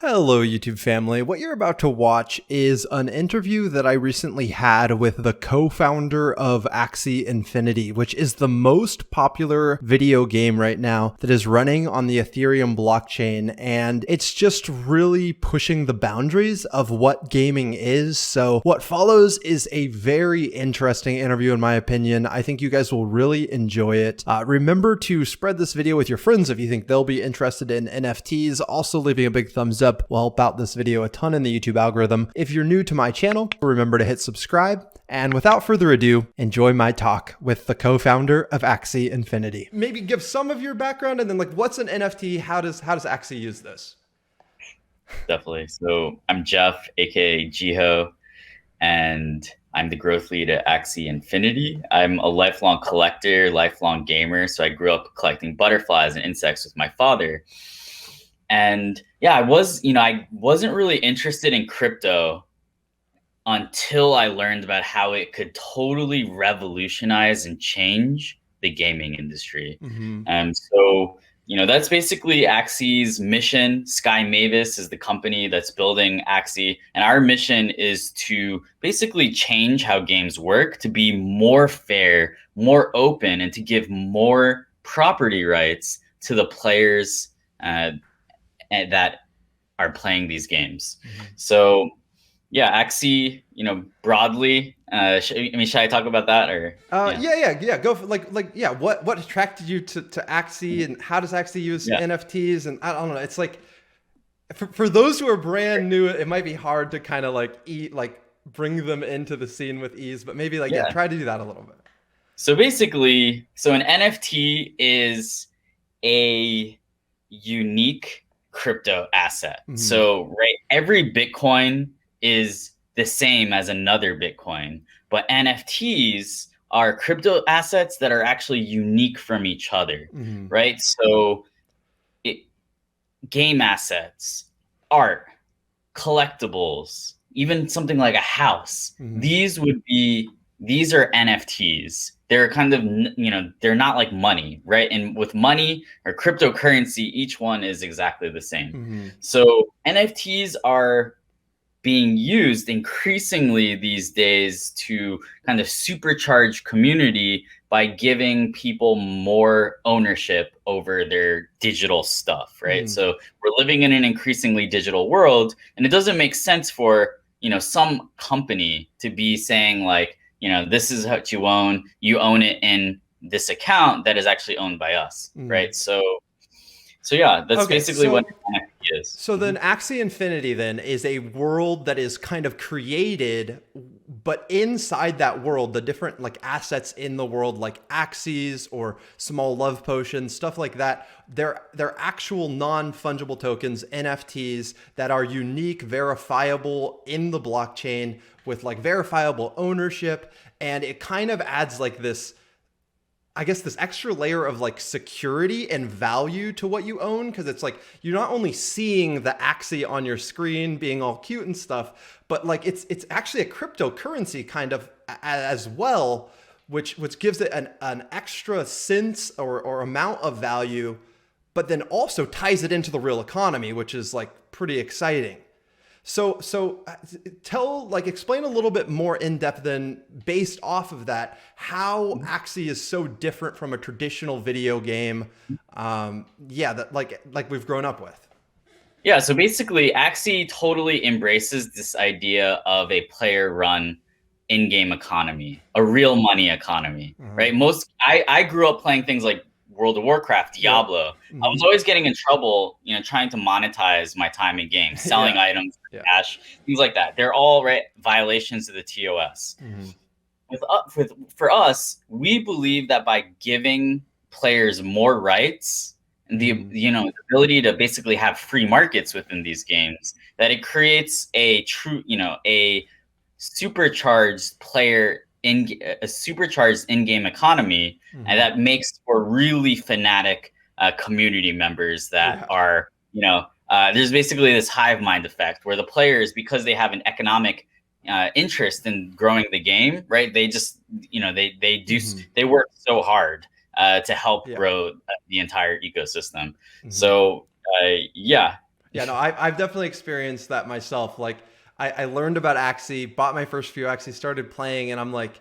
Hello, YouTube family. What you're about to watch is an interview that I recently had with the co-founder of Axie Infinity, which is the most popular video game right now that is running on the Ethereum blockchain. And it's just really pushing the boundaries of what gaming is. So what follows is a very interesting interview, in my opinion. I think you guys will really enjoy it. Remember to spread this video with your friends if you think they'll be interested in NFTs. Also, leaving a big thumbs up will help out this video a ton in the YouTube algorithm. If you're new to my channel, remember to hit subscribe. And without further ado, enjoy my talk with the co-founder of Axie Infinity. Maybe give some of your background and then like, what's an NFT? How does Axie use this? Definitely. So I'm Jeff, aka Jiho, and I'm the growth lead at Axie Infinity. I'm a lifelong collector, lifelong gamer. So I grew up collecting butterflies and insects with my father. And yeah, I wasn't really interested in crypto until I learned about how it could totally revolutionize and change the gaming industry. And so, that's basically Axie's mission. Sky Mavis is the company that's building Axie. And our mission is to basically change how games work, to be more fair, more open, and to give more property rights to the players that are playing these games. So yeah, Axie, broadly, should I talk about that or? Yeah. Go for what attracted you to Axie and how does Axie use NFTs? And I don't know. It's like, for those who are brand new, it might be hard to kind of bring them into the scene with ease, but maybe try to do that a little bit. So basically, an NFT is a unique crypto asset. So every Bitcoin is the same as another Bitcoin, but NFTs are crypto assets that are actually unique from each other, right? So game assets, art, collectibles, even something like a house, these are NFTs. They're kind of, they're not like money, right? And with money or cryptocurrency, each one is exactly the same. So NFTs are being used increasingly these days to kind of supercharge community by giving people more ownership over their digital stuff, right? So we're living in an increasingly digital world, and it doesn't make sense for, some company to be saying like, this is what you own it in this account that is actually owned by us, right? So yeah, that's basically what NFT is. So then Axie Infinity then is a world that is kind of created, but inside that world, the different assets in the world, like Axies or small love potions, stuff like that, they're actual non-fungible tokens, NFTs, that are unique, verifiable in the blockchain with verifiable ownership. And it kind of adds this, I guess, this extra layer of security and value to what you own, because it's you're not only seeing the Axie on your screen being all cute and stuff, but it's actually a cryptocurrency kind of as well, which gives it an extra sense or amount of value, but then also ties it into the real economy, which is pretty exciting. So explain a little bit more in depth then, based off of that, how Axie is so different from a traditional video game, that we've grown up with. Yeah, so basically Axie totally embraces this idea of a player-run in-game economy, a real money economy, right? I grew up playing things like World of Warcraft, Diablo. I was always getting in trouble, trying to monetize my time in games, selling items for cash, things like that. They're all violations of the TOS. For us, we believe that by giving players more rights and the ability to basically have free markets within these games, that it creates a true, a supercharged in-game economy, and that makes for really fanatic community members that are, there's basically this hive mind effect where the players, because they have an economic interest in growing the game, right? They just, they work so hard to help grow the entire ecosystem. So yeah, Yeah, no, I've definitely experienced that myself. Like I learned about Axie, bought my first few Axie, started playing, and I'm like,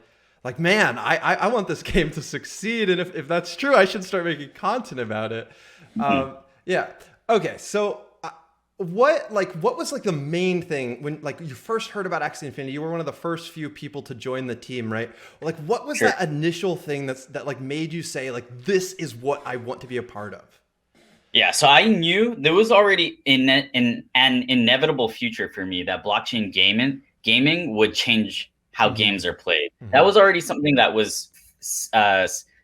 man, I want this game to succeed. And if that's true, I should start making content about it. Yeah. Okay. So what was like the main thing when like you first heard about Axie Infinity? You were one of the first few people to join the team, right? Like what was Sure. that initial thing that like made you say like, this is what I want to be a part of? Yeah, so I knew there was already in an inevitable future for me that blockchain gaming would change how games are played. That was already something that was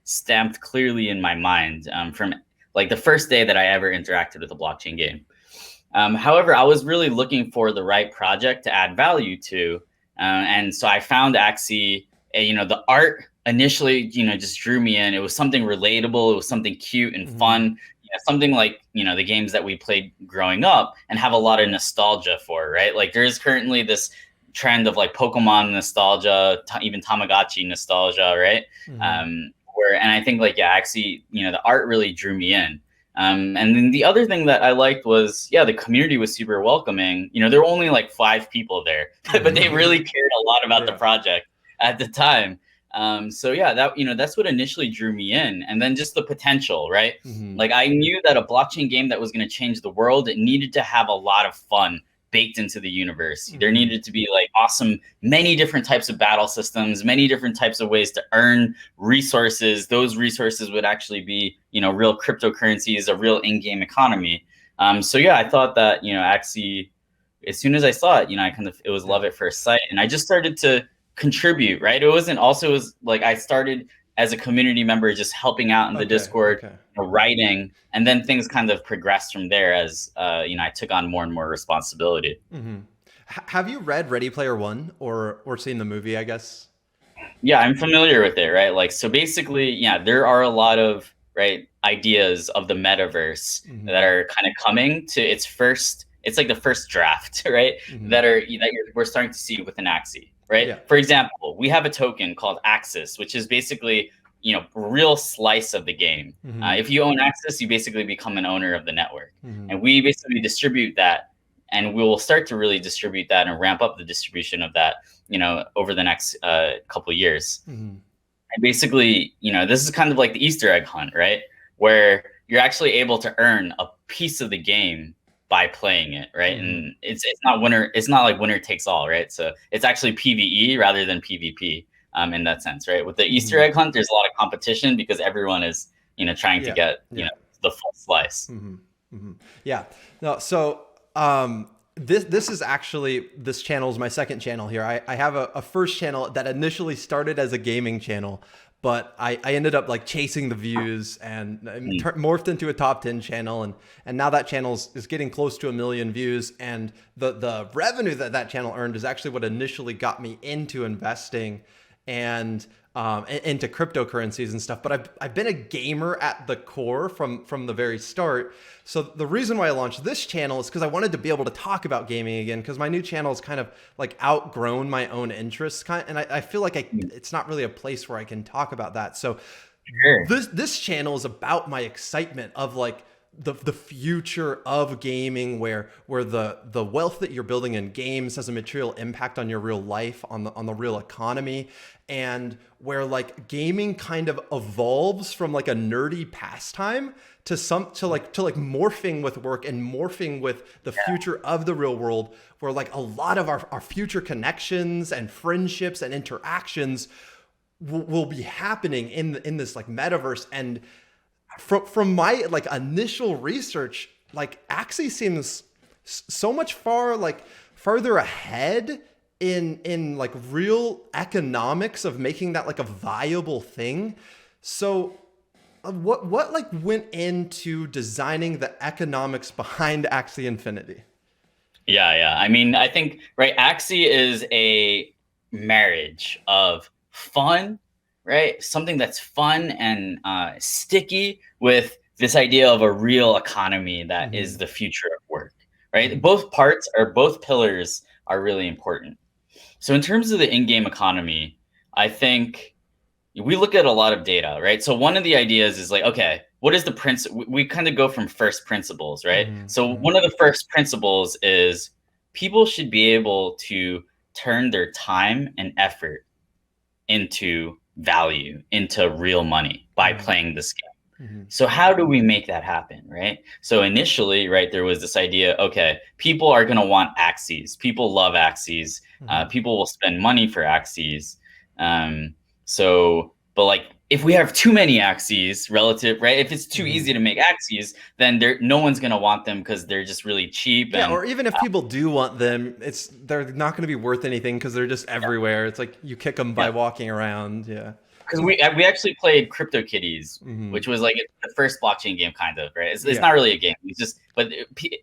stamped clearly in my mind from like the first day that I ever interacted with a blockchain game. However, I was really looking for the right project to add value to, and so I found Axie. The art initially, just drew me in. It was something relatable. It was something cute and fun. Something like the games that we played growing up and have a lot of nostalgia for, right? Like there is currently this trend of like Pokemon nostalgia, even Tamagotchi nostalgia, right? And I think like actually, the art really drew me in. And then the other thing that I liked was, the community was super welcoming. There were only like 5 people there, but they really cared a lot about the project at the time. That's what initially drew me in. And then just the potential, right? Like I knew that a blockchain game that was going to change the world, it needed to have a lot of fun baked into the universe. There needed to be like awesome, many different types of battle systems, many different types of ways to earn resources. Those resources would actually be, real cryptocurrencies, a real in-game economy. I thought that, Axie, as soon as I saw it, it was love at first sight. And I just started to contribute, right? It was like I started as a community member just helping out in the Discord, writing, and then things kind of progressed from there as I took on more and more responsibility. Have you read Ready Player One or seen the movie, I guess? Yeah, I'm familiar with it, right? Like, so basically, there are a lot of ideas of the metaverse that are kind of coming to it's like the first draft, right? We're starting to see with an Axie. Right. Yeah. For example, we have a token called AXS, which is basically, a real slice of the game. If you own AXS, you basically become an owner of the network. And we basically distribute that, and we will start to really distribute that and ramp up the distribution of that, over the next couple of years. And basically, this is kind of like the Easter egg hunt, right? Where you're actually able to earn a piece of the game by playing it, right? And it's not like winner takes all, right? So it's actually PvE rather than PvP in that sense, right? With the Easter egg hunt, there's a lot of competition because everyone is trying to get the full slice. Yeah. No. So this is actually, this channel is my second channel here. I have a first channel that initially started as a gaming channel, but I ended up like chasing the views and morphed into a top 10 channel. And now that channel is getting close to 1 million views. And the revenue that channel earned is actually what initially got me into investing and into cryptocurrencies and stuff. But I've been a gamer at the core from the very start. So the reason why I launched this channel is because I wanted to be able to talk about gaming again, because my new channel is kind of like outgrown my own interests, and I feel like it's not really a place where I can talk about that. So this channel is about my excitement of like the future of gaming, where the wealth that you're building in games has a material impact on your real life, on the real economy, and where like gaming kind of evolves from like a nerdy pastime to morphing with work and morphing with the future of the real world, where like a lot of our future connections and friendships and interactions will be happening in this like metaverse. And from my like initial research, like Axie seems so much farther ahead in like real economics of making that like a viable thing. So what like went into designing the economics behind Axie Infinity? Yeah. I mean, I think, right, Axie is a marriage of fun, right? Something that's fun and sticky with this idea of a real economy that is the future of work, right? Both pillars are really important. So in terms of the in-game economy, I think we look at a lot of data, right? So one of the ideas is like, okay, what is the principle? We kind of go from first principles, right? Mm-hmm. So Mm-hmm. one of the first principles is people should be able to turn their time and effort into value, into real money by Mm-hmm. playing this game. Mm-hmm. So how do we make that happen, right? So initially, right, there was this idea, okay, people are going to want Axies. People love Axies. Mm-hmm. People will spend money for Axies. But like, if we have too many Axies relative, right? If it's too Mm-hmm. easy to make Axies, then no one's going to want them because they're just really cheap. Yeah, And or even if people do want them, they're not going to be worth anything because they're just everywhere. It's like you kick them by walking around. Yeah. because we actually played CryptoKitties, Mm-hmm. which was like the first blockchain game, kind of, right? It's Yeah. not really a game. It's just, but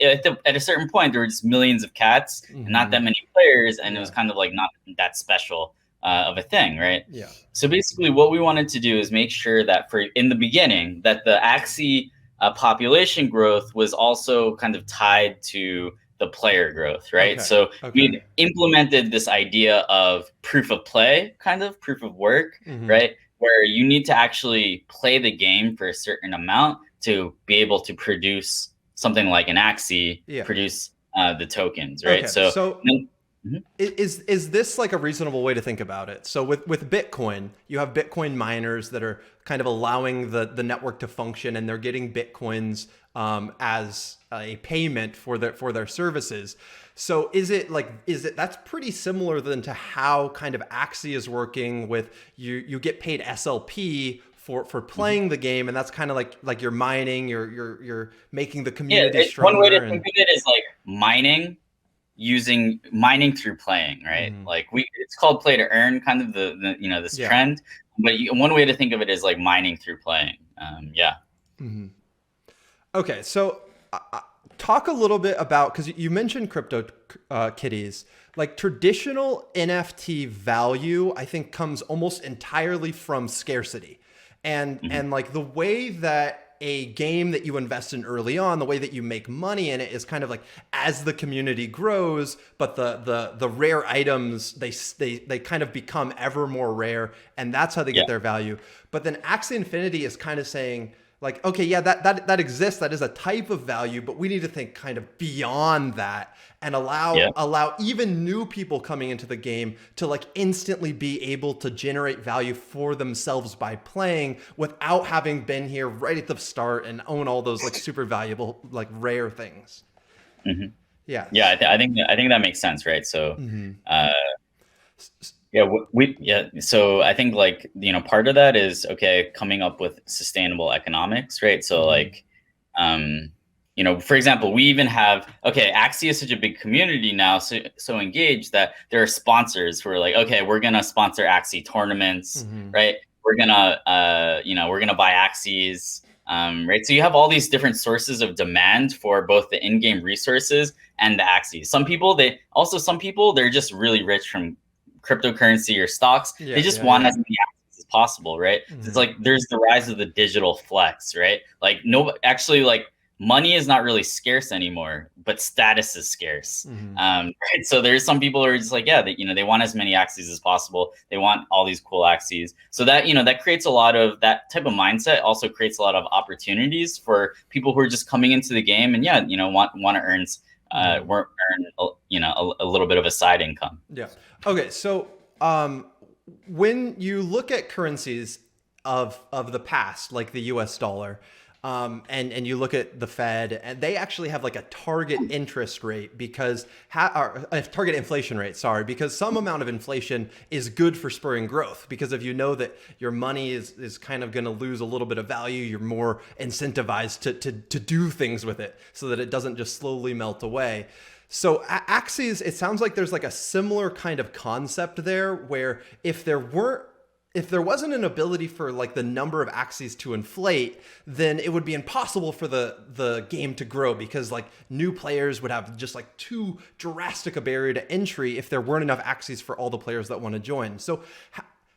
at a certain point, there were just millions of cats Mm-hmm. and not that many players, and Yeah. it was kind of like not that special of a thing, right? Yeah. So basically, what we wanted to do is make sure that in the beginning, that the Axie population growth was also kind of tied to the player growth, right? Okay. So Okay. we implemented this idea of proof of play, kind of proof of work, Mm-hmm. right? Where you need to actually play the game for a certain amount to be able to produce something like an Axie, Yeah. produce the tokens, right? Okay. So Is this like a reasonable way to think about it? So with Bitcoin, you have Bitcoin miners that are kind of allowing the network to function, and they're getting Bitcoins as a payment for their services. So that's pretty similar then to how kind of Axie is working with you get paid SLP for playing the game, and that's kind of like you're mining, you're making the community stronger. One way to think of it is like mining through playing, right? Mm-hmm. Like it's called play to earn, kind of this trend. But one way to think of it is like mining through playing. Yeah. Mm-hmm. Okay, so talk a little bit about, because you mentioned crypto kitties. Like traditional NFT value, I think comes almost entirely from scarcity, and like the way that a game that you invest in early on, the way that you make money in it is kind of like as the community grows, but the rare items they kind of become ever more rare, and that's how they get their value. But then Axie Infinity is kind of saying like, okay, yeah, that exists, that is a type of value, but we need to think kind of beyond that and allow even new people coming into the game to like instantly be able to generate value for themselves by playing without having been here right at the start and own all those like super valuable like rare things. Mm-hmm. Yeah. Yeah, I think that makes sense, right? So so I think like, part of that is, okay, coming up with sustainable economics, right? So like for example, we even have, Axie is such a big community now, so engaged that there are sponsors who are like, okay, we're gonna sponsor Axie tournaments, right? We're gonna buy Axies, right? So you have all these different sources of demand for both the in-game resources and the Axies. Some people, they're just really rich from cryptocurrency or stocks. They just want as many Axies as possible, right? It's like there's the rise of the digital flex, right? Like money is not really scarce anymore, but status is scarce. Right? So there's some people who are just like, they want as many Axies as possible. They want all these cool Axies. So that, that creates a lot of, that type of mindset also creates a lot of opportunities for people who are just coming into the game and want to earn a little bit of a side income. Yeah. Okay. So when you look at currencies of the past, like the US dollar, and you look at the Fed, and they actually have like a target interest rate because a target inflation rate, because some amount of inflation is good for spurring growth, because if you know that your money is kind of going to lose a little bit of value, you're more incentivized to do things with it so that it doesn't just slowly melt away. So Axies, it sounds like there's like a similar kind of concept there, where if there wasn't an ability for like the number of Axies to inflate, then it would be impossible for the game to grow, because like new players would have just like too drastic a barrier to entry if there weren't enough Axies for all the players that want to join. So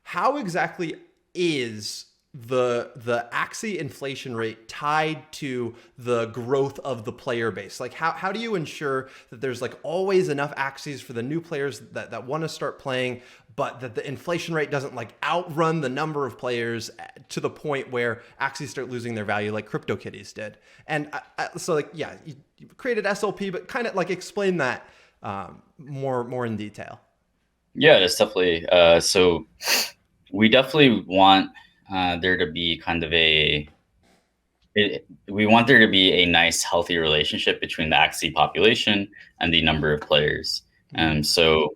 how exactly is the Axie inflation rate tied to the growth of the player base? Like how do you ensure that there's like always enough Axies for the new players that want to start playing, but that the inflation rate doesn't like outrun the number of players to the point where Axies start losing their value like CryptoKitties did? And so like, yeah, you created SLP, but kind of like explain that more in detail. Yeah, that's definitely. So we definitely want there to be kind of we want there to be a nice, healthy relationship between the Axie population and the number of players. So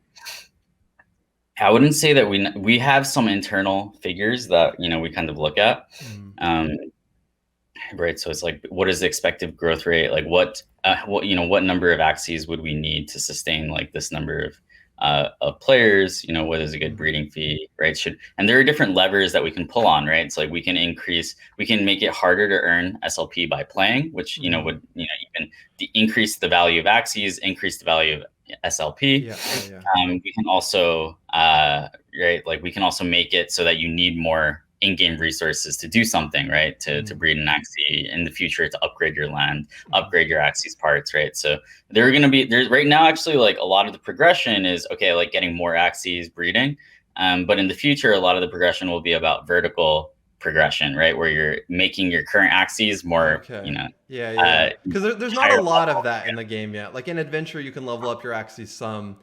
I wouldn't say that we have some internal figures that we kind of look at. Right. So it's like, what is the expected growth rate? Like what number of Axies would we need to sustain like this number of players? What is a good breeding fee, right? And there are different levers that we can pull on, right? It's like we can make it harder to earn SLP by playing, which, would, even increase the value of Axies, increase the value of SLP. We can also, right, like we can also make it so that you need more in-game resources to do something, right? To breed an Axie in the future, to upgrade your land, upgrade your Axie's parts, right? So there's right now actually like a lot of the progression is okay, like getting more Axies breeding. But in the future, a lot of the progression will be about vertical progression, right? Where you're making your current Axies more, because there's not a lot of that in the game yet. Like in Adventure, you can level up your Axies some.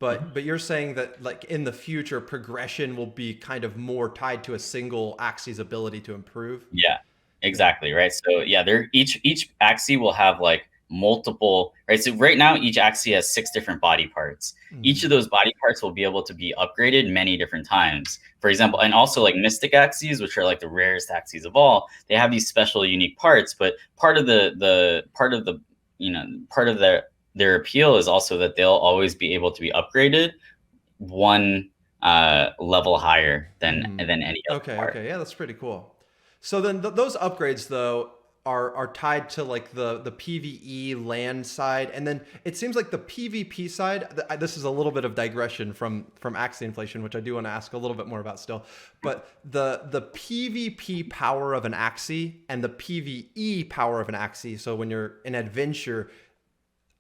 But you're saying that like in the future, progression will be kind of more tied to a single Axie's ability to improve. Yeah, exactly. Right. So yeah, each Axie will have like multiple, right? So right now each Axie has 6 different body parts. Each of those body parts will be able to be upgraded many different times. For example, and also like Mystic Axies, which are like the rarest Axies of all, they have these special unique parts. But part of their appeal is also that they'll always be able to be upgraded one level higher than any other part. Okay, yeah, that's pretty cool. So then those upgrades though are tied to like the PvE land side, and then it seems like the PvP side. This is a little bit of digression from Axie inflation, which I do want to ask a little bit more about still. But the PvP power of an Axie and the PvE power of an Axie. So when you're in Adventure,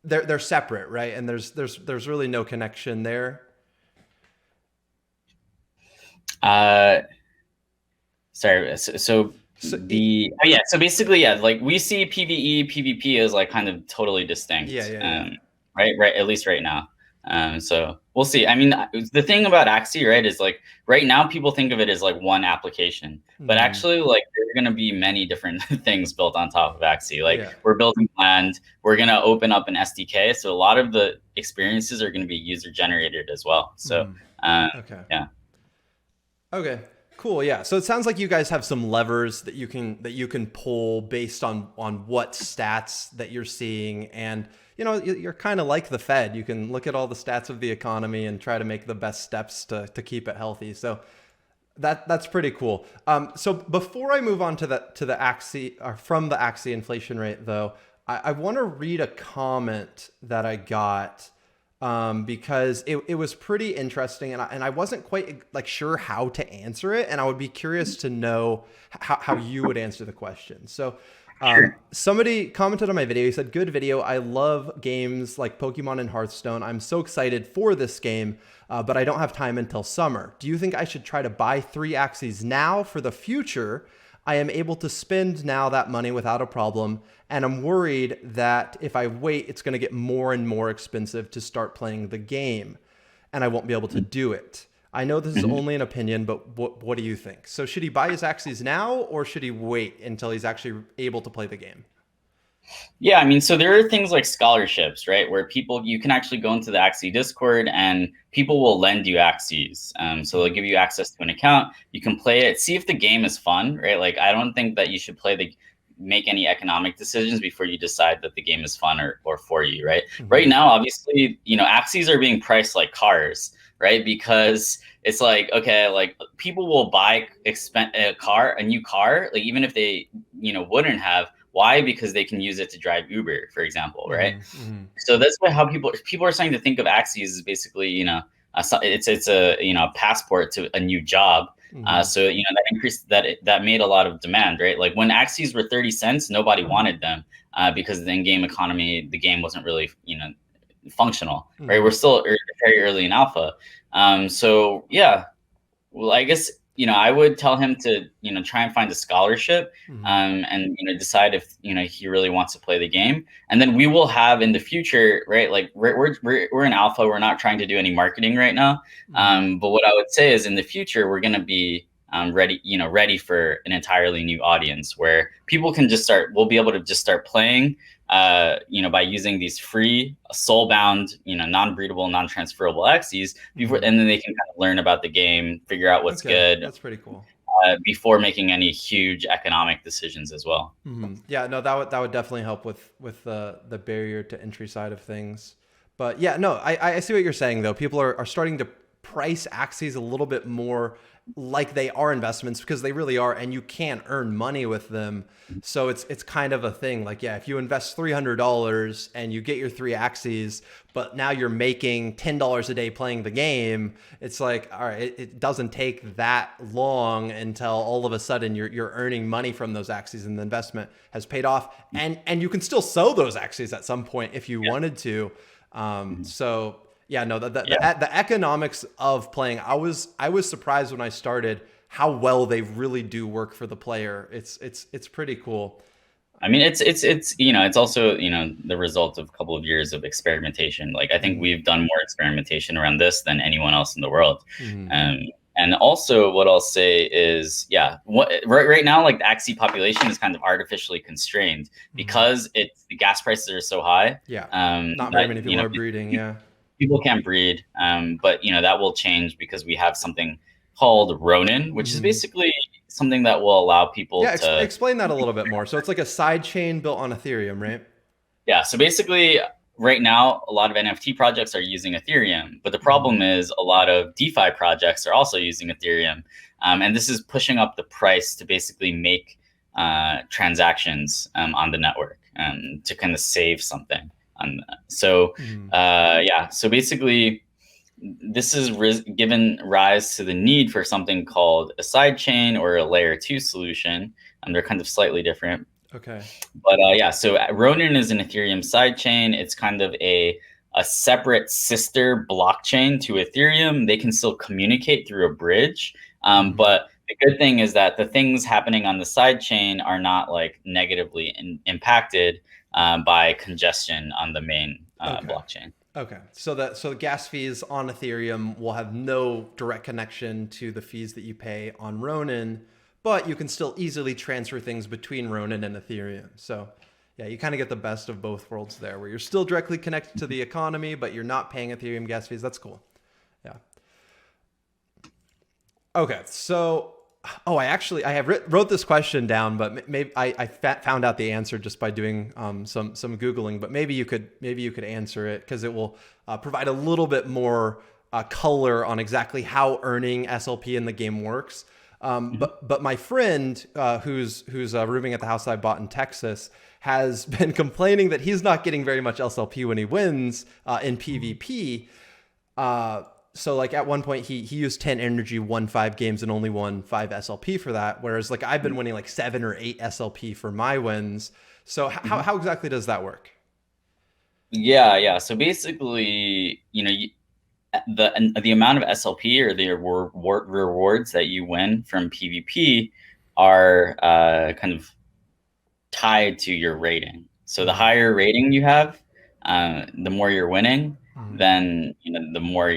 they're separate, right? And there's really no connection there. Sorry. So basically, yeah, like we see PvE, PvP as like kind of totally distinct. Right. At least right now. So we'll see. I mean, the thing about Axie, right, is like right now people think of it as like one application, but actually like there are going to be many different things built on top of Axie. Like we're building land, we're going to open up an SDK. So a lot of the experiences are going to be user generated as well. So, yeah. Okay. Cool. Yeah. So it sounds like you guys have some levers that you can pull based on what stats that you're seeing, and you're kind of like the Fed. You can look at all the stats of the economy and try to make the best steps to keep it healthy. So that's pretty cool. So before I move on to the Axie, or from the Axie inflation rate though, I want to read a comment that I got. Because it was pretty interesting, and I wasn't quite like sure how to answer it, and I would be curious to know how you would answer the question. So somebody commented on my video. He said, "Good video. I love games like Pokemon and Hearthstone. I'm so excited for this game, but I don't have time until summer. Do you think I should try to buy 3 Axies now for the future? I am able to spend now that money without a problem, and I'm worried that if I wait, it's going to get more and more expensive to start playing the game, and I won't be able to do it. I know this is only an opinion, but what do you think? So should he buy his Axies now, or should he wait until he's actually able to play the game?" Yeah, I mean, so there are things like scholarships, right, where you can actually go into the Axie Discord and people will lend you Axies. So they'll give you access to an account. You can play it, see if the game is fun, right? Like, I don't think that you should make any economic decisions before you decide that the game is fun or for you, right? Right now, obviously, Axies are being priced like cars, right? Because it's like, okay, like people will buy a new car, like even if they, wouldn't have. Why? Because they can use it to drive Uber, for example, right? So that's how people are starting to think of Axies as basically, So it's a passport to a new job. So that increased that made a lot of demand, right? Like when Axies were 30 cents, nobody wanted them because the in-game economy, the game wasn't really functional, right? We're still very early in alpha. So yeah, well, I guess, I would tell him to, try and find a scholarship, and, decide if, he really wants to play the game. And then we will have in the future, right? Like we're in alpha. We're not trying to do any marketing right now. But what I would say is in the future, we're going to be ready for an entirely new audience where people can we'll be able to just start playing, by using these free soul-bound, non-breedable, non-transferable Axies before, and then they can kind of learn about the game, figure out what's good. That's pretty cool. Before making any huge economic decisions as well. Yeah, no, that would definitely help with the barrier to entry side of things. But yeah, no, I see what you're saying though. People are starting to price Axies a little bit more like they are investments because they really are, and you can earn money with them. So it's kind of a thing. Like, yeah, if you invest $300 and you get your 3 Axies, but now you're making $10 a day playing the game, it's like, all right, it doesn't take that long until all of a sudden you're earning money from those Axies and the investment has paid off, and you can still sell those Axies at some point if you wanted to. So yeah, no, the economics of playing, I was surprised when I started how well they really do work for the player. It's pretty cool. I mean, it's also, the result of a couple of years of experimentation. Like, I think we've done more experimentation around this than anyone else in the world. And also what I'll say is, right now, like the Axie population is kind of artificially constrained because the gas prices are so high. Yeah. Not very many people are breeding. Yeah. People can't breed, but that will change because we have something called Ronin, which is basically something that will allow people to explain that a little bit more. So it's like a side chain built on Ethereum, right? Yeah. So basically, right now, a lot of NFT projects are using Ethereum, but the problem is a lot of DeFi projects are also using Ethereum, and this is pushing up the price to basically make transactions on the network to kind of save something. So basically this has given rise to the need for something called a side chain or a layer 2 solution. They're kind of slightly different. Okay. But so Ronin is an Ethereum side chain. It's kind of a separate sister blockchain to Ethereum. They can still communicate through a bridge. But the good thing is that the things happening on the side chain are not like negatively impacted by congestion on the main blockchain. Okay, so the gas fees on Ethereum will have no direct connection to the fees that you pay on Ronin, but you can still easily transfer things between Ronin and Ethereum. So yeah, you kind of get the best of both worlds there, where you're still directly connected to the economy, but you're not paying Ethereum gas fees. That's cool. Yeah. Okay, so I wrote this question down, but maybe I found out the answer just by doing some Googling. But maybe you could answer it because it will provide a little bit more color on exactly how earning SLP in the game works. But my friend who's rooming at the house I bought in Texas has been complaining that he's not getting very much SLP when he wins in PvP. So like at one point he used 10 energy, won 5 games and only won 5 SLP for that. Whereas like I've been winning like 7 or 8 SLP for my wins. So how exactly does that work? Yeah. So basically, the amount of SLP or the rewards that you win from PvP are kind of tied to your rating. So the higher rating you have, the more you're winning, then the more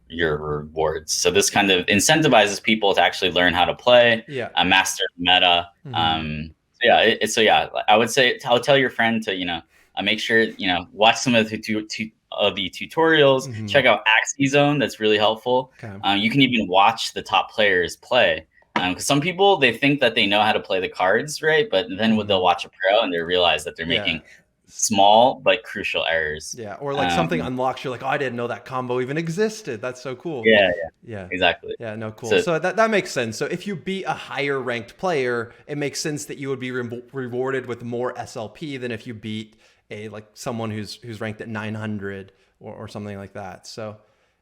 your rewards. So this kind of incentivizes people to actually learn how to play, master meta. I would say I'll tell your friend to make sure watch some of the tutorials. Check out Axie Zone. That's really helpful. Okay. You can even watch the top players play. Because some people, they think that they know how to play the cards, right? But then they'll watch a pro and they realize that they're making small but crucial errors. Yeah, or like something unlocks. You're like, oh, I didn't know that combo even existed. That's so cool. Yeah, exactly. Yeah, no, cool. So that makes sense. So if you beat a higher ranked player, it makes sense that you would be rewarded with more SLP than if you beat someone who's ranked at 900 or something like that. So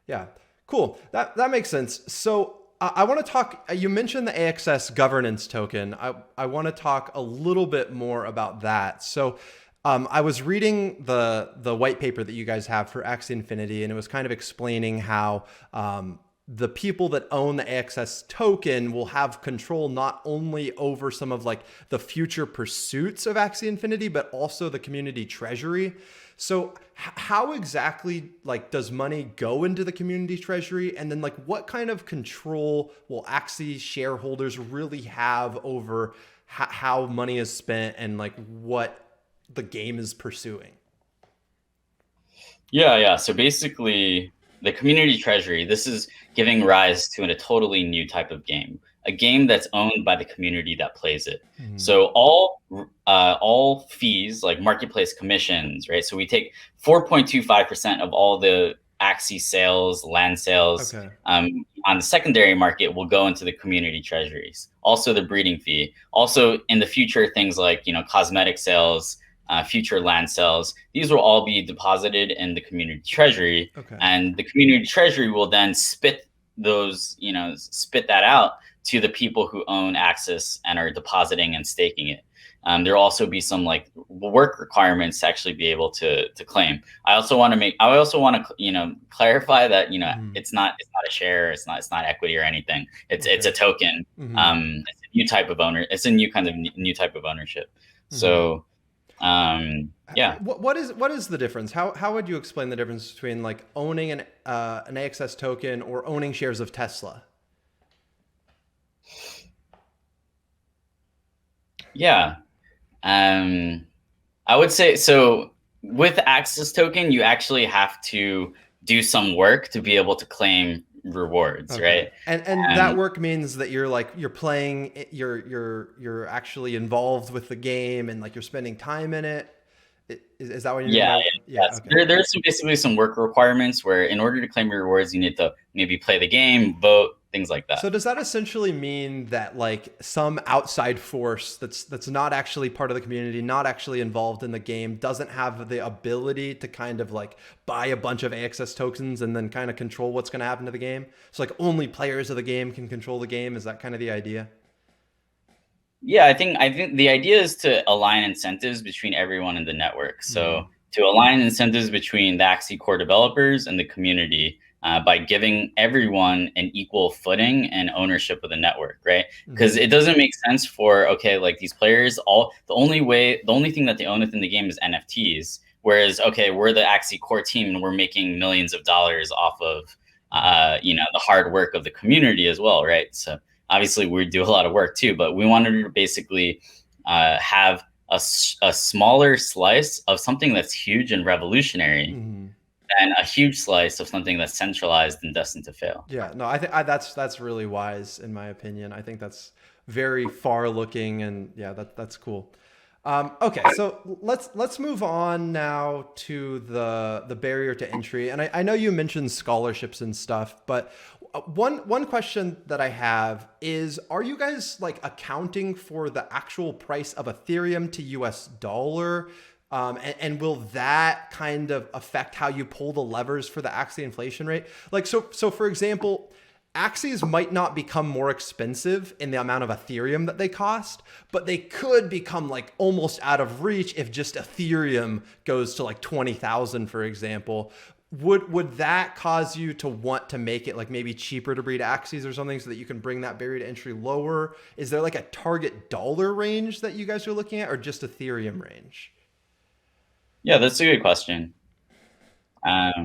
Yeah, cool. That makes sense. So I want to talk. You mentioned the AXS Governance Token. I want to talk a little bit more about that. So I was reading the white paper that you guys have for Axie Infinity, and it was kind of explaining how the people that own the AXS token will have control not only over some of like the future pursuits of Axie Infinity, but also the community treasury. So how exactly like does money go into the community treasury? And then like what kind of control will Axie shareholders really have over how money is spent and like what the game is pursuing? Yeah. So basically, the community treasury, this is giving rise to a totally new type of game, a game that's owned by the community that plays it. Mm-hmm. So all fees, like marketplace commissions, right? So we take 4.25% of all the Axie sales, land sales Okay. on the secondary market will go into the community treasuries. Also the breeding fee. Also in the future, things like, cosmetic sales, future land sales, these will all be deposited in the community treasury. Okay. And the community treasury will then spit that out to the people who own Axis and are depositing and staking it. There will also be some like work requirements to actually be able to claim. I also want to clarify that it's not a share, it's not equity or anything. It's a token. It's a new type of owner. It's a new kind of new type of ownership. So yeah. What is the difference? How would you explain the difference between like owning an AXS token or owning shares of Tesla? Yeah. I would say so with AXS token, you actually have to do some work to be able to claim rewards, right? And that work means that you're playing, you're actually involved with the game and like you're spending time in it. Is that what you mean? Yeah. Okay. There's basically some work requirements where in order to claim your rewards, you need to maybe play the game, vote, things like that. So does that essentially mean that like some outside force that's not actually part of the community, not actually involved in the game, doesn't have the ability to kind of like buy a bunch of AXS tokens and then kind of control what's going to happen to the game? So like only players of the game can control the game. Is that kind of the idea? Yeah, I think the idea is to align incentives between everyone in the network. So to align incentives between the Axie core developers and the community by giving everyone an equal footing and ownership of the network, right? Because it doesn't make sense for like these players, the only thing that they own within the game is NFTs. Whereas we're the Axie core team and we're making millions of dollars off of the hard work of the community as well, right? So obviously we do a lot of work too, but we wanted to basically have a smaller slice of something that's huge and revolutionary and a huge slice of something that's centralized and destined to fail. Yeah, no, I think that's really wise in my opinion. I think that's very far looking and yeah, that's cool. Okay, so let's move on now to the barrier to entry. And I know you mentioned scholarships and stuff, but one question that I have is, are you guys like accounting for the actual price of Ethereum to US dollar? And will that kind of affect how you pull the levers for the Axie inflation rate? Like, so for example, Axies might not become more expensive in the amount of Ethereum that they cost, but they could become like almost out of reach if just Ethereum goes to like 20,000, for example. Would that cause you to want to make it like maybe cheaper to breed Axies or something so that you can bring that barrier to entry lower? Is there like a target dollar range that you guys are looking at, or just Ethereum range? Yeah, that's a good question. Yeah,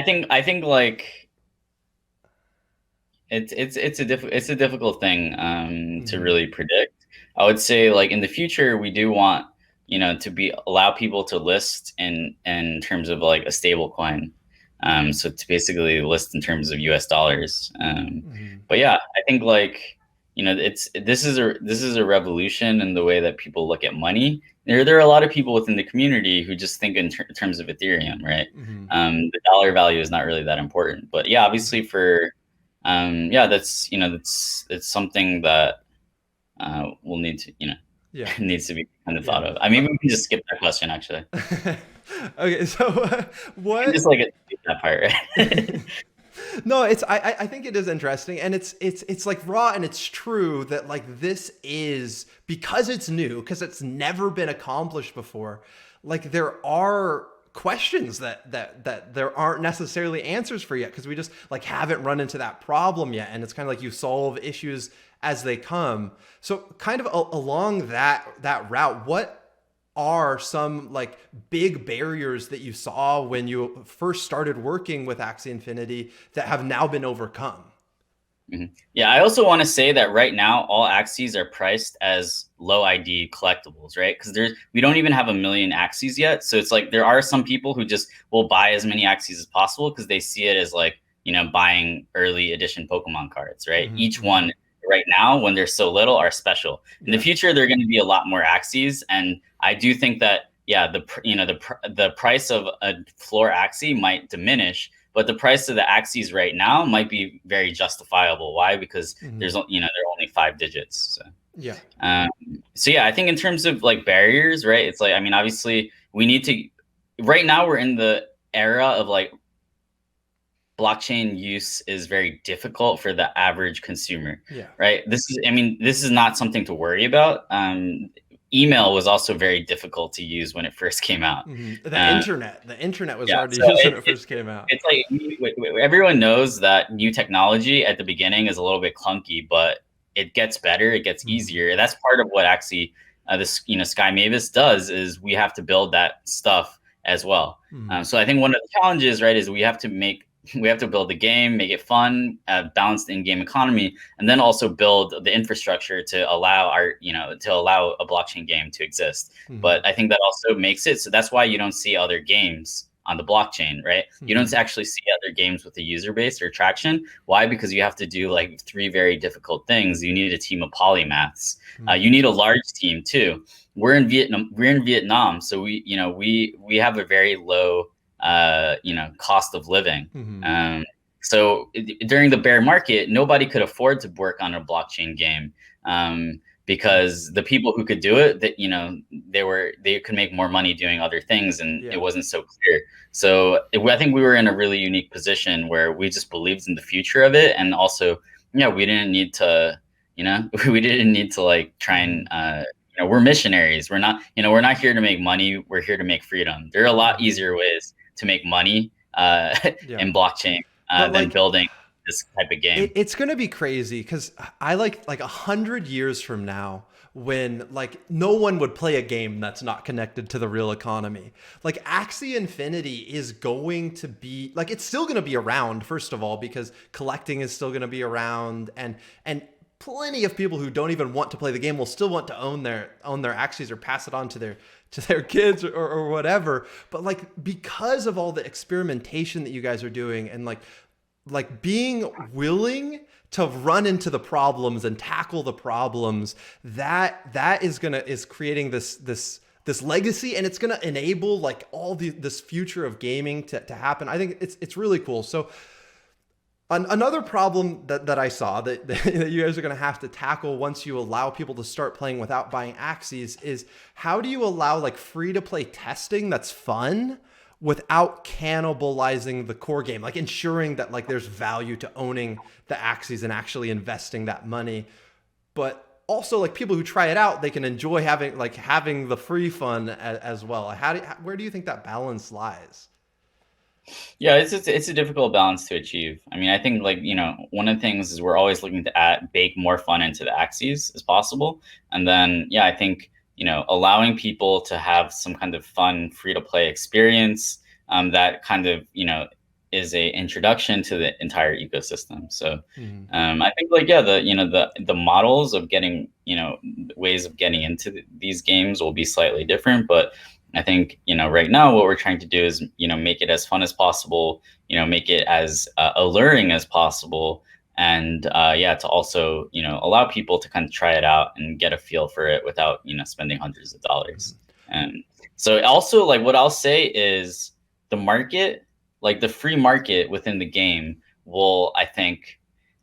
I think like it's a difficult thing to really predict. I would say like in the future we do want to allow people to list in terms of like a stable coin, so to basically list in terms of US dollars. But yeah, I think like this is a revolution in the way that people look at money. There are a lot of people within the community who just think in terms of Ethereum, right? The dollar value is not really that important, but yeah, obviously for that's it's something that we'll need to Yeah. needs to be kind of Yeah. thought of. I mean, we can just skip that question actually. Okay, so And just what? like that part, right? No, I think it is interesting, and it's like raw, and it's true that like this is because it's new, because it's never been accomplished before. Like there are questions that there aren't necessarily answers for yet, because we just like haven't run into that problem yet, and it's kind of like you solve issues as they come. So kind of along that route, what are some like big barriers that you saw when you first started working with Axie Infinity that have now been overcome? Yeah, I also want to say that right now all Axies are priced as low ID collectibles, right? Because we don't even have 1,000,000 Axies yet. So it's like there are some people who just will buy as many Axies as possible because they see it as like, buying early edition Pokemon cards, right? Each one right now, when they're so little, are special. In the future, there are going to be a lot more Axies, and I do think that the price of a floor Axie might diminish, but the price of the Axies right now might be very justifiable. Why? Because they're only 5 digits. Yeah. So yeah, I think in terms of like barriers, right? It's like, I mean, obviously we need to. Right now, we're in the era of like blockchain use is very difficult for the average consumer. Yeah. Right. This is not something to worry about. Email was also very difficult to use when it first came out. The internet was already so used when it first came out. It's like everyone knows that new technology at the beginning is a little bit clunky, but it gets better, it gets easier. That's part of what actually this Sky Mavis does, is we have to build that stuff as well. So I think one of the challenges, right, is we have to build the game, make it fun, balanced in-game economy, and then also build the infrastructure to allow a blockchain game to exist. But I think that also makes it so that's why you don't see other games on the blockchain, right? You don't actually see other games with a user base or traction. Why? Because you have to do like 3 very difficult things. You need a team of polymaths. You need a large team too. We're in Vietnam, so we have a very low cost of living. So during the bear market, nobody could afford to work on a blockchain game, because the people who could do it, that they could make more money doing other things, and it wasn't so clear. So I think we were in a really unique position where we just believed in the future of it, and also we didn't need to like try and we're missionaries. We're not here to make money. We're here to make freedom. There are a lot easier ways to make money in blockchain than building this type of game. It's going to be crazy, because I like 100 years from now, when like no one would play a game that's not connected to the real economy. Like Axie Infinity is going to be like, it's still going to be around, first of all, because collecting is still going to be around, and plenty of people who don't even want to play the game will still want to own their Axies or pass it on to their kids or whatever. But like, because of all the experimentation that you guys are doing, and like being willing to run into the problems and tackle the problems, that is creating this legacy, and it's going to enable like this future of gaming to happen. I think it's really cool. So another problem that I saw that you guys are going to have to tackle once you allow people to start playing without buying Axies is, how do you allow like free to play testing that's fun without cannibalizing the core game, like ensuring that like there's value to owning the Axies and actually investing that money, but also like people who try it out, they can enjoy having the free fun as well. Where do you think that balance lies? Yeah, it's a difficult balance to achieve. I mean, I think like, one of the things is we're always looking to bake more fun into the Axies as possible. And then, I think, allowing people to have some kind of fun, free to play experience, that kind of, is a introduction to the entire ecosystem. So I think like, the models of getting, ways of getting into these games will be slightly different, but I think, right now what we're trying to do is, make it as fun as possible, make it as alluring as possible. And to also, allow people to kind of try it out and get a feel for it without, spending hundreds of dollars. And so also like what I'll say is the market, like the free market within the game will, I think,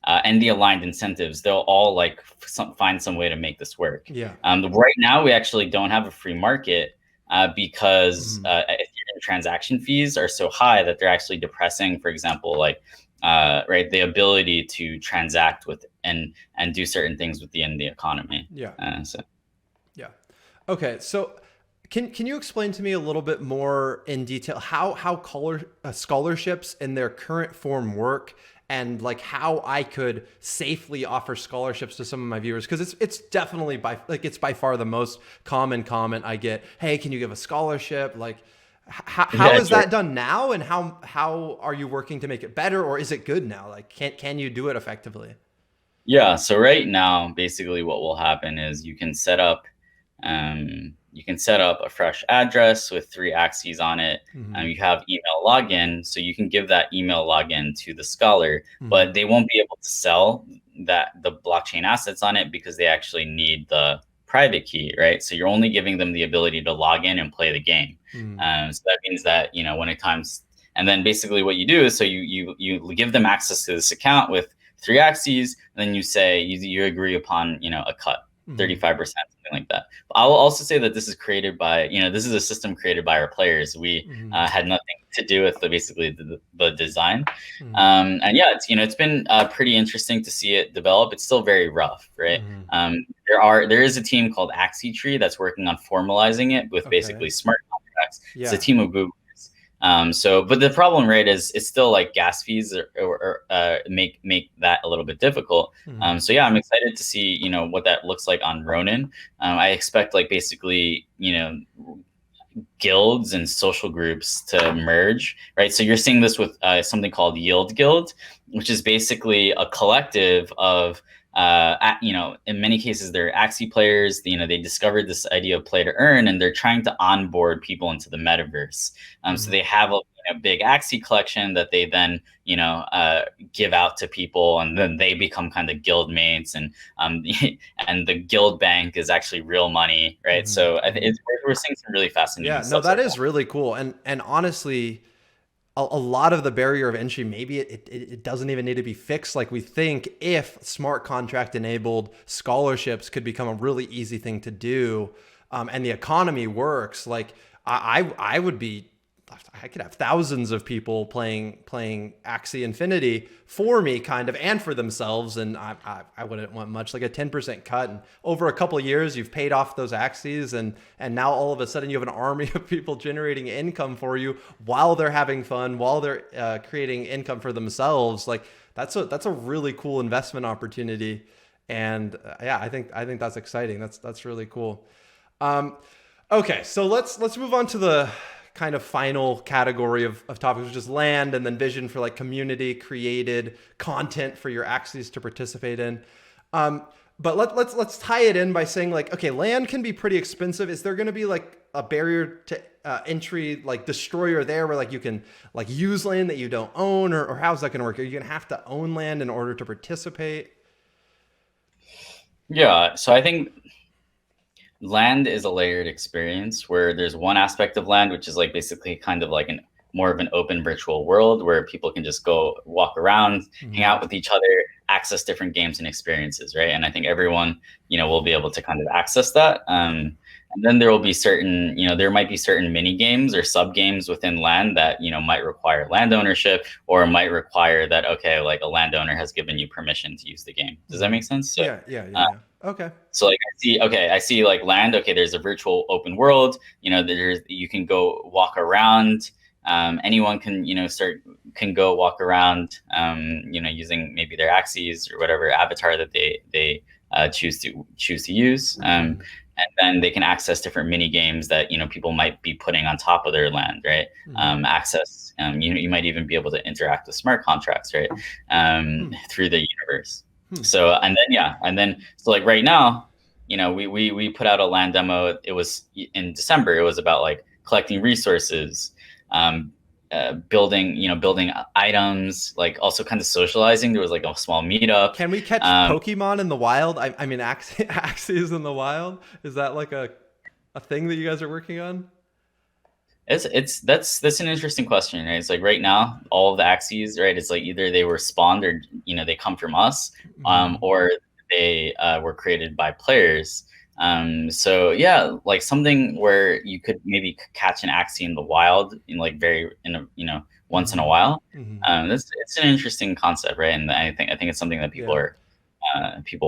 and the aligned incentives, they'll all like find some way to make this work. Yeah. Right now, we actually don't have a free market because Ethereum transaction fees are so high that they're actually depressing, for example, like right, the ability to transact with and do certain things within the economy. Yeah. So. Yeah. Okay. So can you explain to me a little bit more in detail how scholarships in their current form work, and like how I could safely offer scholarships to some of my viewers? Because it's definitely it's by far the most common comment I get. Hey, can you give a scholarship? Like how is that done now, and how are you working to make it better, or is it good now? Like can you do it effectively? Yeah, so right now, basically what will happen is you can set up a fresh address with 3 Axies on it. You have email login, so you can give that email login to the scholar, but they won't be able to sell the blockchain assets on it because they actually need the private key, right? So you're only giving them the ability to log in and play the game. So that means that, when it comes, and then basically what you do is, so you give them access to this account with 3 Axies, and then you say you agree upon a cut, 35%, something like that. But I will also say that this is created by this is a system created by our players. We had nothing to do with basically the design, and yeah, it's been pretty interesting to see it develop. It's still very rough, right? There is a team called Axie Tree that's working on formalizing it with basically smart contracts. Yeah. It's a team of Google. But the problem, right, is it's still like gas fees or make that a little bit difficult. So yeah, I'm excited to see, what that looks like on Ronin. I expect like basically, guilds and social groups to merge, right? So you're seeing this with something called Yield Guild, which is basically a collective of in many cases they're Axie players. They discovered this idea of play to earn, and they're trying to onboard people into the metaverse. So they have a big Axie collection that they then give out to people, and then they become kind of guild mates, and and the guild bank is actually real money, right? So we're seeing some really fascinating stuff. Yeah, no, that is really cool, and honestly, a lot of the barrier of entry, maybe it doesn't even need to be fixed like we think, if smart contract enabled scholarships could become a really easy thing to do, and the economy works. Like I could have thousands of people playing Axie Infinity for me, kind of, and for themselves, and I wouldn't want much, like a 10% cut. And over a couple of years, you've paid off those Axies, and now all of a sudden you have an army of people generating income for you while they're having fun, while they're creating income for themselves. Like that's a really cool investment opportunity, and yeah, I think that's exciting. That's really cool. Okay, so let's move on to the kind of final category of topics, which is land, and then vision for like community created content for your Axies to participate in. But let's tie it in by saying, like, okay, land can be pretty expensive. Is there going to be like a barrier to entry, like destroyer there, where like you can like use land that you don't own, or how's that going to work? Are you going to have to own land in order to participate? Yeah, so I think land is a layered experience where there's one aspect of land, which is like basically kind of like more of an open virtual world where people can just go walk around, hang out with each other, access different games and experiences, right? And I think everyone, will be able to kind of access that. And then there will be certain, there might be certain mini games or sub games within land that, might require land ownership, or might require that, okay, like a landowner has given you permission to use the game. Does that make sense? So, Yeah. Okay. So like I see like land. Okay, there's a virtual open world. You can go walk around. Anyone can can go walk around. Using maybe their Axies or whatever avatar that they choose to use. And then they can access different mini games that people might be putting on top of their land, right? Access. You might even be able to interact with smart contracts, right? Through the universe. So so like right now, we put out a land demo. It was in December. It was about like collecting resources, building items, like also kind of socializing. There was like a small meetup. Can we catch Pokemon in the wild? I mean, Axies in the wild. Is that like a thing that you guys are working on? That's an interesting question, right? It's like right now, all of the Axies, right? It's like either they were spawned or they come from us, or they were created by players. So yeah, like something where you could maybe catch an Axie in the wild in like once in a while. It's an interesting concept, right? And I think it's something that people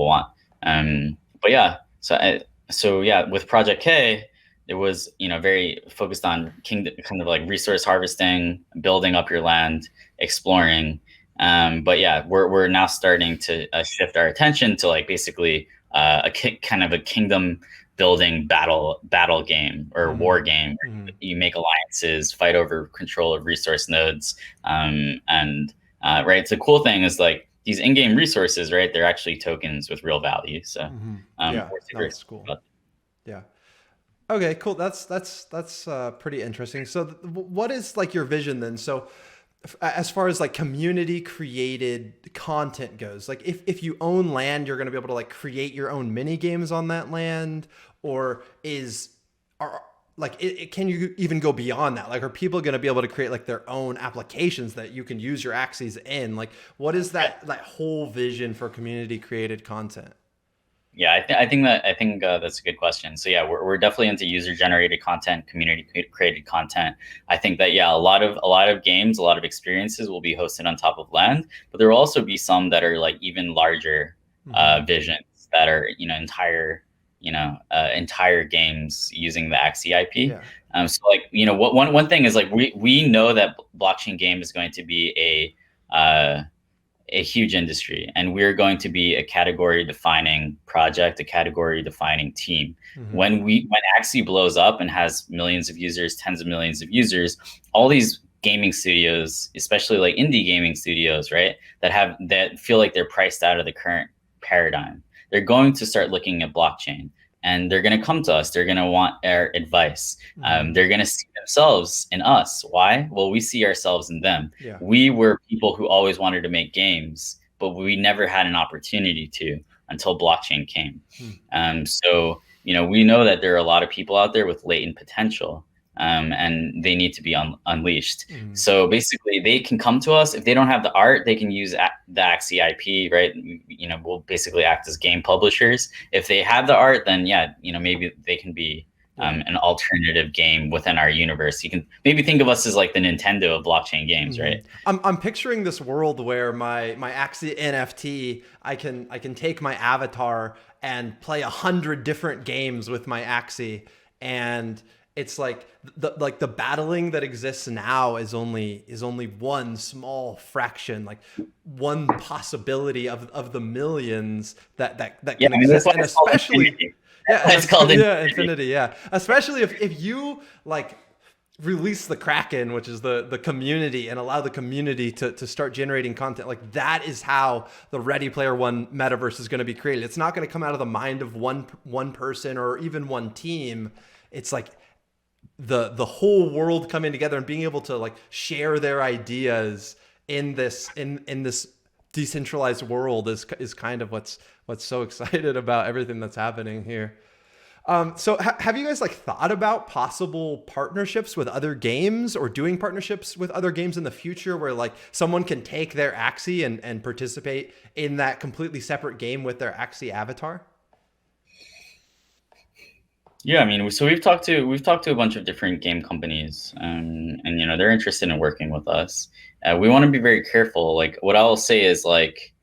want. But yeah, so yeah, with Project K, it was very focused on kind of like resource harvesting, building up your land, exploring. But yeah, we're now starting to shift our attention to like basically kind of a kingdom building battle game or war game. You make alliances, fight over control of resource nodes, and right. So the cool thing is like these in-game resources, right? They're actually tokens with real value. So yeah, that's cool. Yeah. Okay, cool. That's pretty interesting. So what is like your vision then? So as far as like community created content goes, like if you own land, you're going to be able to like create your own mini games on that land, or can you even go beyond that? Like, are people going to be able to create like their own applications that you can use your Axies in? Like, what is that whole vision for community created content? Yeah, I think that's a good question. So yeah, we're definitely into user generated content, community created content. I think that yeah, a lot of games, a lot of experiences will be hosted on top of land, but there will also be some that are like even larger visions that are entire games using the Axie IP. Yeah. So like one thing is like we know that blockchain game is going to be a huge industry, and we're going to be a category defining project, a category defining team. When Axie blows up and has millions of users, tens of millions of users, all these gaming studios, especially like indie gaming studios, right, that feel like they're priced out of the current paradigm, they're going to start looking at blockchain. And they're going to come to us. They're going to want our advice. They're going to see themselves in us. Why? Well, we see ourselves in them. Yeah. We were people who always wanted to make games, but we never had an opportunity to until blockchain came. So, we know that there are a lot of people out there with latent potential, and they need to be unleashed. So basically, they can come to us. If they don't have the art, they can use the Axie IP, right? We'll basically act as game publishers. If they have the art, then yeah, maybe they can be an alternative game within our universe. You can maybe think of us as like the Nintendo of blockchain games, right? I'm picturing this world where my Axie NFT, I can take my avatar and play 100 different games with my Axie, and it's like the battling that exists now is only one small fraction, like one possibility of the millions that can exist, and especially it's called Infinity. Yeah, especially if you like release the Kraken, which is the community, and allow the community to start generating content. Like that is how the Ready Player One metaverse is going to be created. It's not going to come out of the mind of one person or even one team. It's like the whole world coming together and being able to like share their ideas in this decentralized world is kind of what's so excited about everything that's happening here. So have you guys like thought about possible partnerships with other games, or doing partnerships with other games in the future where like someone can take their Axie and participate in that completely separate game with their Axie avatar? Yeah, I mean, so we've talked to a bunch of different game companies, and they're interested in working with us. We want to be very careful. Like what I'll say is like,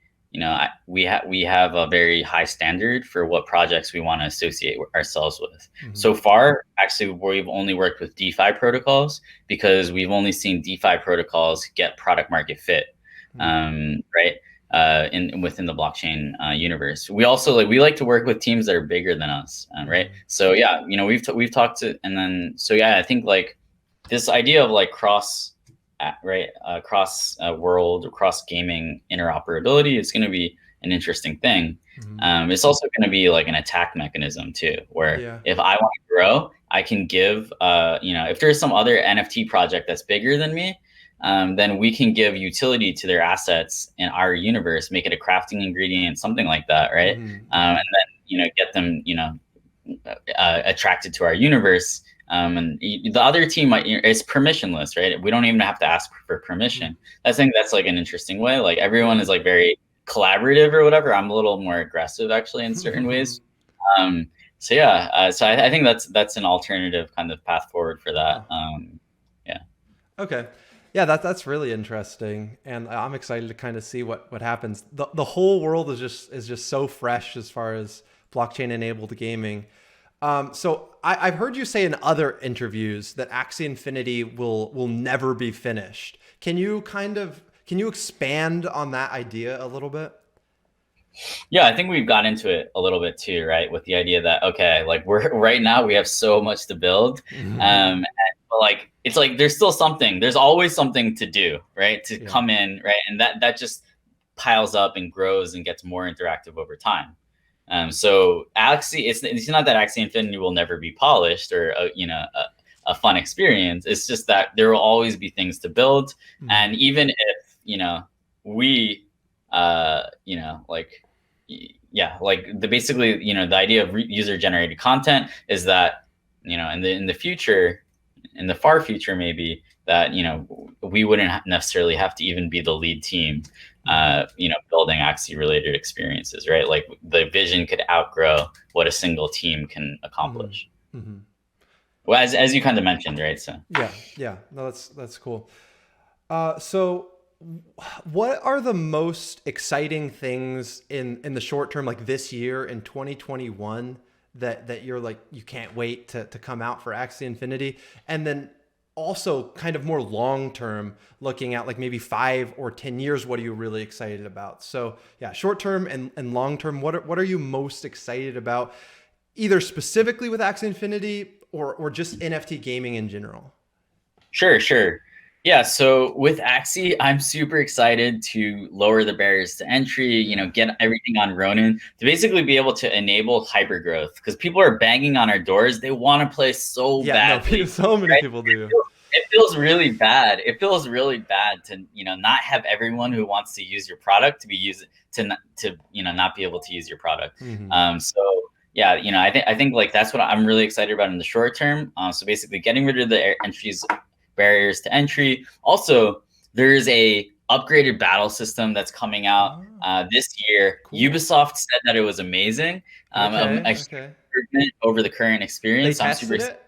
we have a very high standard for what projects we want to associate ourselves with. So far, actually, we've only worked with DeFi protocols because we've only seen DeFi protocols get product market fit, right? Within the blockchain universe. We also we like to work with teams that are bigger than us, right? So yeah, we've talked to, and then so yeah, I think like this idea of like cross world, cross gaming interoperability is going to be an interesting thing. It's also going to be like an attack mechanism too, where if I want to grow, I can give if there's some other NFT project that's bigger than me, then we can give utility to their assets in our universe, make it a crafting ingredient, something like that, right? And then get them attracted to our universe, And the other team is permissionless, right? We don't even have to ask for permission. I think that's like an interesting way. Like everyone is like very collaborative or whatever. I'm a little more aggressive actually in certain ways. So yeah, so I think that's an alternative kind of path forward for that. Yeah. Okay. Yeah, that's really interesting, and I'm excited to kind of see what happens. The whole world is just so fresh as far as blockchain enabled gaming. So I've heard you say in other interviews that Axie Infinity will never be finished. Can you expand on that idea a little bit? Yeah, I think we've got into it a little bit too, right? With the idea that, okay, like right now we have so much to build. But like, it's like, there's always something to do, right? To come in, right? And that just piles up and grows and gets more interactive over time. So Axie, it's not that Axie Infinity will never be polished or, a fun experience. It's just that there will always be things to build. And even if, we, basically, the idea of user generated content is that, in the future, in the far future, maybe that, we wouldn't necessarily have to even be the lead team, building Axie related experiences, right? Like the vision could outgrow what a single team can accomplish. Well, as you kind of mentioned, right? So yeah, no, that's cool. So what are the most exciting things in the short term, like this year in 2021, that you're like, you can't wait to come out for Axie Infinity? And then also kind of more long term, looking at like maybe 5 or 10 years, what are you really excited about? So yeah, short term and long term, what are you most excited about, either specifically with Axie Infinity or just NFT gaming in general? Sure. Yeah, so with Axie, I'm super excited to lower the barriers to entry, get everything on Ronin to basically be able to enable hypergrowth, because people are banging on our doors. They want to play so badly. No, so many people do. It feels really bad. It feels really bad to, not have everyone who wants to use your product to not be able to use your product. So yeah, I think like that's what I'm really excited about in the short term. So basically getting rid of the barriers to entry. Also, there's a upgraded battle system that's coming out this year. Cool. Ubisoft said that it was amazing. A improvement over the current experience. They tested it?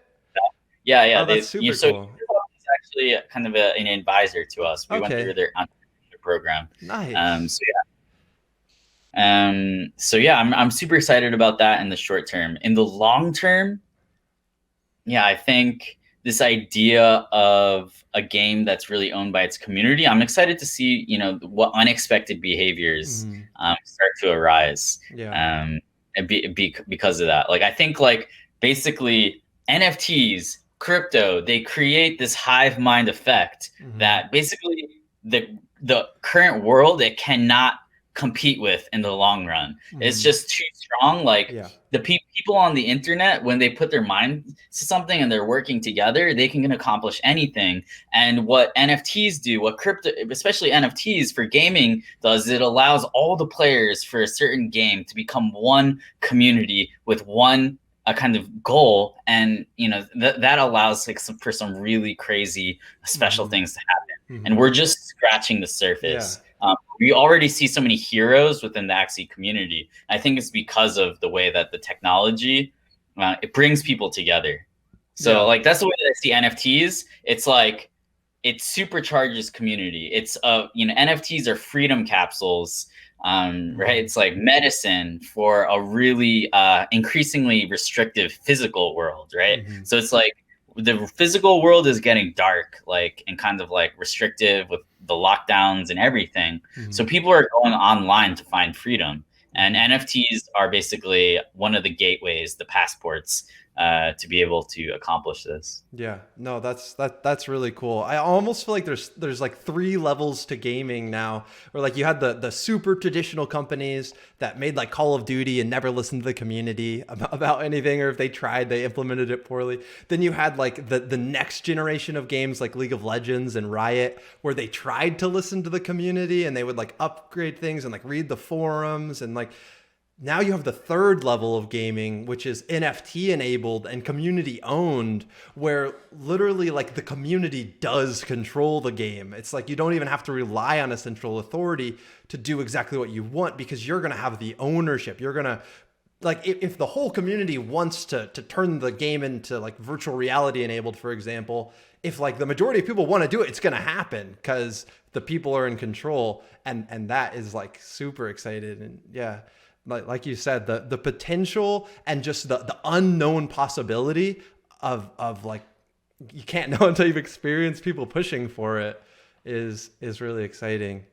Yeah. Oh, that's super cool. So Ubisoft is actually kind of an advisor to us. We went through their program. Nice. So yeah, I'm super excited about that in the short term. In the long term, yeah, I think this idea of a game that's really owned by its community, I'm excited to see, what unexpected behaviors start to arise. Because of that. Like, I think like basically NFTs, crypto, they create this hive mind effect that basically the current world, it cannot compete with in the long run. It's just too strong. Like the people on the internet, when they put their mind to something and they're working together, they can accomplish anything. And what NFTs do, what crypto, especially NFTs for gaming does, it allows all the players for a certain game to become one community with a kind of goal. And, that allows like for some really crazy special things to happen. And we're just scratching the surface. We already see so many heroes within the Axie community. I think it's because of the way that the technology, it brings people together. So like, that's the way that I see NFTs. It's like, it supercharges community. It's, NFTs are freedom capsules, right? It's like medicine for a really increasingly restrictive physical world, right? So it's like, the physical world is getting dark, like, and kind of like restrictive with the lockdowns and everything. So people are going online to find freedom, and NFTs are basically one of the gateways, the passports, to be able to accomplish this. Yeah, no, that's really cool. I almost feel like there's like 3 levels to gaming now, where like you had the super traditional companies that made like Call of Duty and never listened to the community about anything, or if they tried, they implemented it poorly. Then you had like the next generation of games like League of Legends and Riot, where they tried to listen to the community and they would like upgrade things and like read the forums, and like now you have the third level of gaming, which is NFT enabled and community owned, where literally like the community does control the game. It's like you don't even have to rely on a central authority to do exactly what you want, because you're going to have the ownership. You're going to, like, if the whole community wants to turn the game into like virtual reality enabled, for example, if like the majority of people want to do it, it's going to happen because the people are in control. And that is like super excited. And yeah, like you said, the potential and just the unknown possibility of like, you can't know until you've experienced people pushing for it is really exciting.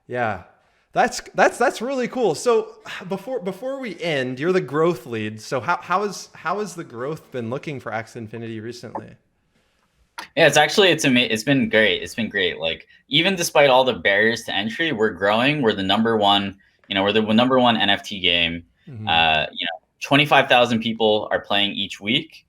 Yeah. That's really cool. So before we end, you're the growth lead. So how has the growth been looking for Axie Infinity recently? Yeah, it's been great. It's been great. Like, even despite all the barriers to entry, we're growing. We're the number one, we're the number one NFT game. 25,000 people are playing each week.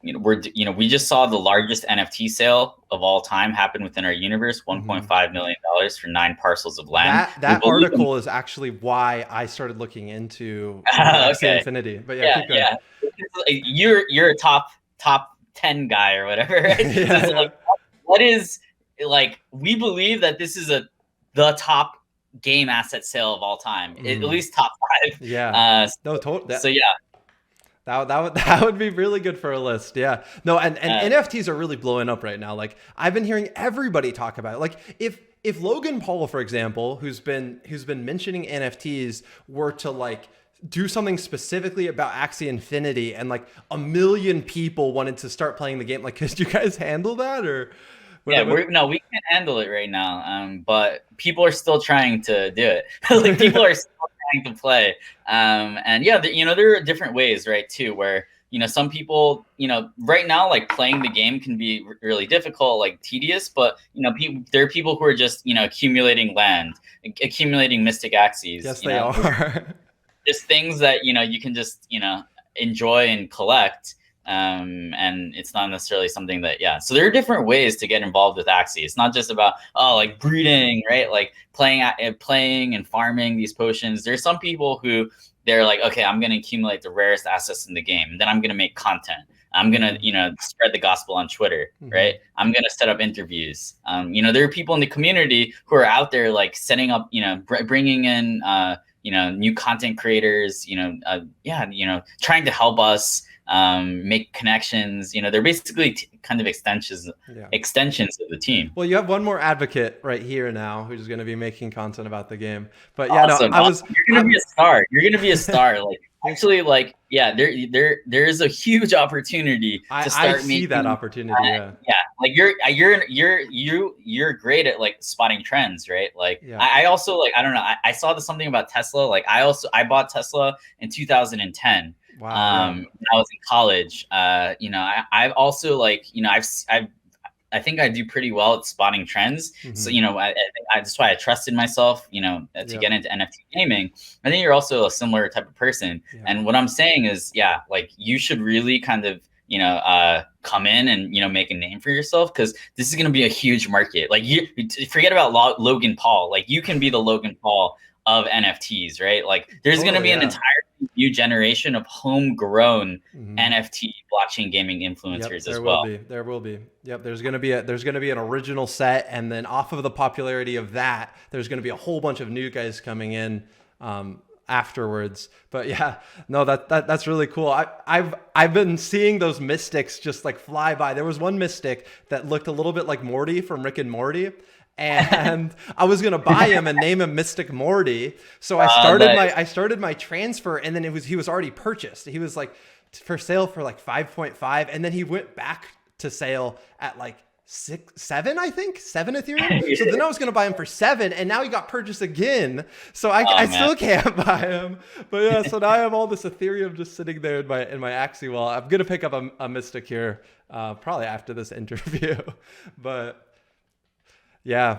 We just saw the largest NFT sale of all time happen within our universe, $1.5 million for 9 parcels of land. That article is actually why I started looking into Axie Infinity. But yeah, keep going. You're a top 10 guy or whatever, right? Yeah. So like, what is, like, we believe that this is the top game asset sale of all time, at least top 5. Yeah. So yeah. That would be really good for a list. Yeah. No, and NFTs are really blowing up right now. Like, I've been hearing everybody talk about it. Like, if Logan Paul, for example, who's been mentioning NFTs, were to like do something specifically about Axie Infinity and like 1 million people wanted to start playing the game, like, could you guys handle that? Or yeah, we can't handle it right now. But people are still trying to do it. Like, people are still trying to play. And yeah, there are different ways, right, too, where, some people, right now, like, playing the game can be really difficult, like tedious, but, there are people who are just, accumulating land, accumulating mystic Axies. Yes, they are. Just things that, you can just, enjoy and collect. And it's not necessarily something that, so there are different ways to get involved with Axie. It's not just about, like, breeding, right? Like playing and farming these potions. There's some people who they're like, okay, I'm going to accumulate the rarest assets in the game, and then I'm going to make content. I'm going to, spread the gospel on Twitter, right? I'm going to set up interviews. There are people in the community who are out there, like, setting up, bringing in, new content creators, trying to help us make connections. They're basically kind of extensions of the team. Well, you have one more advocate right here now who's going to be making content about the game. But yeah, awesome. You're going to be a star. You're going to be a star. Like, actually, like, yeah, there is a huge opportunity to start making. I see that opportunity. Yeah, like you're great at, like, spotting trends, right? Like, I also, like, I don't know. I saw something about Tesla. Like, I bought Tesla in 2010. Wow. When I was in college. I've also, like, I think I do pretty well at spotting trends. So, that's why I trusted myself, to get into NFT gaming. I think you're also a similar type of person. And what I'm saying is, like, you should really kind of, come in and, make a name for yourself, because this is going to be a huge market. Like, you forget about Logan Paul. Like, you can be the Logan Paul of NFTs, right? Like, there's going to be an entire new generation of homegrown NFT blockchain gaming influencers as well. There will be. Yep. There's going to be an original set, and then off of the popularity of that, there's going to be a whole bunch of new guys coming in afterwards. But yeah, no, that's really cool. I've been seeing those mystics just like fly by. There was one mystic that looked a little bit like Morty from Rick and Morty. And I was gonna buy him and name him Mystic Morty. So I started my transfer, and then he was already purchased. He was like for sale for like 5.5, and then he went back to sale at like 7 Ethereum. So then I was gonna buy him for 7, and now he got purchased again. So I still can't buy him. But yeah, so now I have all this Ethereum just sitting there in my Axie wallet. I'm gonna pick up a Mystic here probably after this interview. But yeah.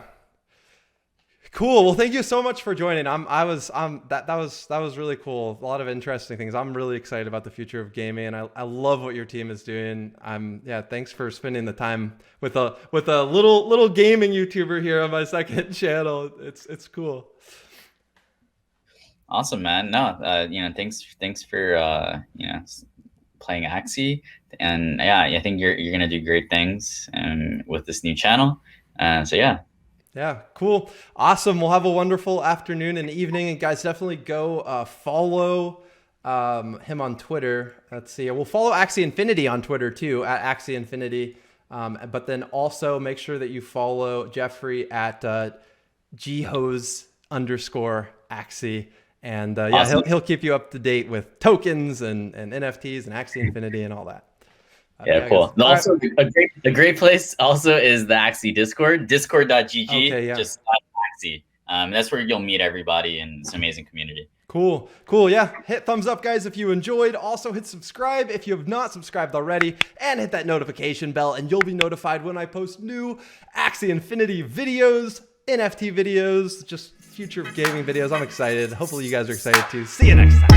Cool. Well, thank you so much for joining. That was really cool. A lot of interesting things. I'm really excited about the future of gaming, and I love what your team is doing. Thanks for spending the time with a little gaming YouTuber here on my second channel. It's cool. Awesome, man. No, thanks for playing Axie, and yeah, I think you're gonna do great things with this new channel. So yeah. Yeah, cool. Awesome. We'll have a wonderful afternoon and evening. And guys, definitely go follow him on Twitter. Let's see. We'll follow Axie Infinity on Twitter too, at Axie Infinity. But then also make sure that you follow Jeffrey at jhose_Axie. And yeah, Awesome. he'll keep you up to date with tokens and NFTs and Axie Infinity and all that. Yeah, Guys. cool. Also, a great place also is the Axie Discord, discord.gg. Okay, yeah. Just Axie. That's where you'll meet everybody, and it's an amazing community. Cool. Yeah. Hit thumbs up, guys, if you enjoyed. Also, hit subscribe if you have not subscribed already, and hit that notification bell, and you'll be notified when I post new Axie Infinity videos, NFT videos, just future gaming videos. I'm excited. Hopefully, you guys are excited too. See you next time.